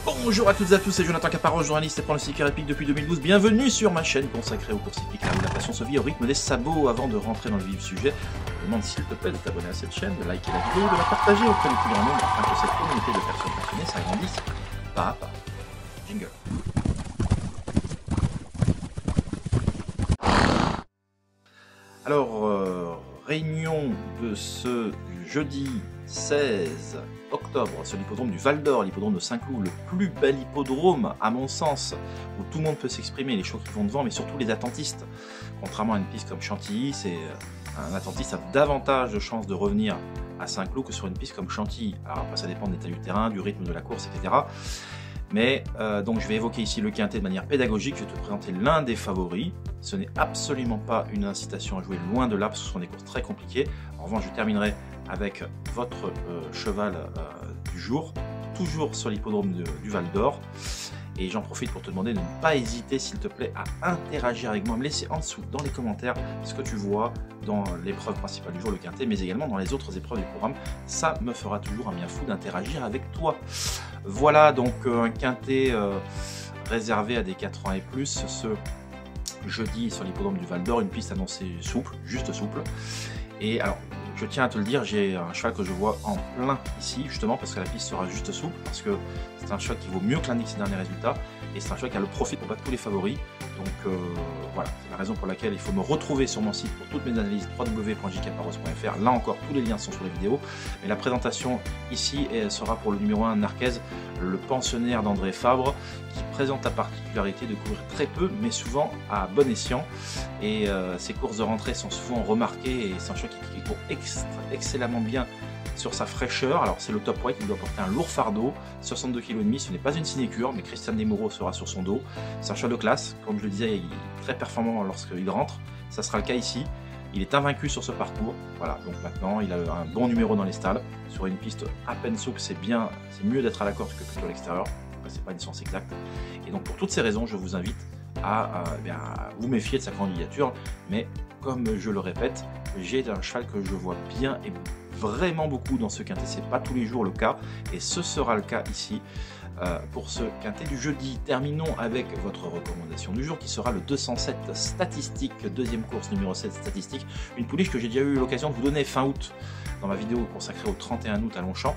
Bonjour à toutes et à tous, c'est Jonathan Caparo, journaliste et pronostiqueur épique depuis 2012. Bienvenue sur ma chaîne consacrée aux courses hippiques, là où la passion se vit au rythme des sabots. Avant de rentrer dans le vif du sujet, je te demande s'il te plaît de t'abonner à cette chaîne, de liker la vidéo, de la partager auprès du plus grand nombre afin que cette communauté de personnes passionnées s'agrandisse pas à pas. Jingle. Alors, réunion de ce jeudi 16 octobre sur l'hippodrome du Val d'Or, l'hippodrome de Saint-Cloud, le plus bel hippodrome à mon sens, où tout le monde peut s'exprimer, les chevaux qui vont devant, mais surtout les attentistes. Contrairement à une piste comme Chantilly, c'est un attentiste a davantage de chances de revenir à Saint-Cloud que sur une piste comme Chantilly. Alors après ça dépend de l'état du terrain, du rythme de la course, etc. Mais donc je vais évoquer ici le quintet de manière pédagogique, je vais te présenter l'un des favoris. Ce n'est absolument pas une incitation à jouer, loin de là, parce que ce sont des courses très compliquées. En revanche, je terminerai avec votre cheval du jour, toujours sur l'hippodrome du Val d'Or. Et j'en profite pour te demander de ne pas hésiter, s'il te plaît, à interagir avec moi, me laisser en dessous, dans les commentaires, ce que tu vois dans l'épreuve principale du jour, le quintet, mais également dans les autres épreuves du programme. Ça me fera toujours un bien fou d'interagir avec toi. Voilà donc un quintet réservé à des 4 ans et plus, ce jeudi sur l'hippodrome du Val d'Or, une piste annoncée souple, juste souple. Et alors, je tiens à te le dire, j'ai un cheval que je vois en plein ici, justement parce que la piste sera juste souple, parce que c'est un cheval qui vaut mieux que l'indice ses derniers résultats, et c'est un cheval qui a le profit pour battre tous les favoris. Donc voilà, c'est la raison pour laquelle il faut me retrouver sur mon site pour toutes mes analyses, www.jcaparos.fr. Là encore, tous les liens sont sur les vidéos. Mais la présentation ici sera pour le numéro 1 Narquez, le pensionnaire d'André Fabre, qui présente la particularité de courir très peu, mais souvent à bon escient. Et ses courses de rentrée sont souvent remarquées, et c'est un cheval qui court excellemment bien sur sa fraîcheur. Alors c'est le top weight, il doit porter un lourd fardeau, 62,5 kg, ce n'est pas une sinécure, mais Christian Desmoureaux sera sur son dos. C'est un cheval de classe, comme je le disais, il est très performant lorsqu'il rentre, ça sera le cas ici. Il est invaincu sur ce parcours, voilà, donc maintenant il a un bon numéro dans les stalles. Sur une piste à peine souple, c'est mieux d'être à la corde que plutôt à l'extérieur, c'est pas une science exacte. Et donc pour toutes ces raisons, je vous invite à vous méfier de sa candidature, mais comme je le répète, j'ai un cheval que je vois bien et vraiment beaucoup dans ce quintet, c'est pas tous les jours le cas, et ce sera le cas ici pour ce quintet du jeudi. Terminons avec votre recommandation du jour qui sera le 207 statistique, deuxième course numéro 7 statistique, une pouliche que j'ai déjà eu l'occasion de vous donner fin août dans ma vidéo consacrée au 31 août à Longchamp.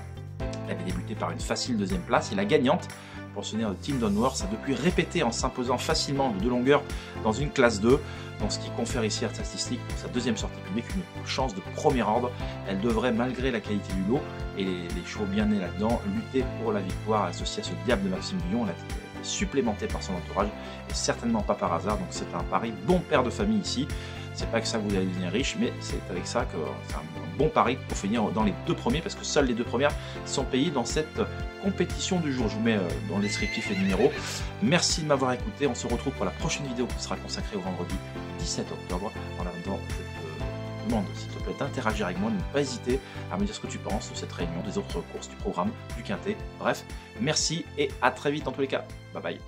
Elle avait débuté par une facile deuxième place et la gagnante, pensionnaire de Tim Donworth, a depuis répété en s'imposant facilement de 2 longueurs dans une classe 2, donc ce qui confère ici à Statistique pour sa deuxième sortie publique une chance de premier ordre. Elle devrait, malgré la qualité du lot et les chevaux bien nés là-dedans, lutter pour la victoire associée à ce diable de Maxime Guyon. Elle a été supplémentée par son entourage et certainement pas par hasard, donc c'est un pari bon père de famille ici. C'est pas que ça que vous allez devenir riche, mais c'est avec ça que c'est un bon pari pour finir dans les 2 premiers, parce que seules les 2 premières sont payées dans cette compétition du jour. Je vous mets dans le descriptif les numéros. Merci de m'avoir écouté. On se retrouve pour la prochaine vidéo qui sera consacrée au vendredi 17 octobre. En attendant, je te demande s'il te plaît d'interagir avec moi, de ne pas hésiter à me dire ce que tu penses de cette réunion, des autres courses du programme, du quintet. Bref, merci et à très vite dans tous les cas. Bye bye.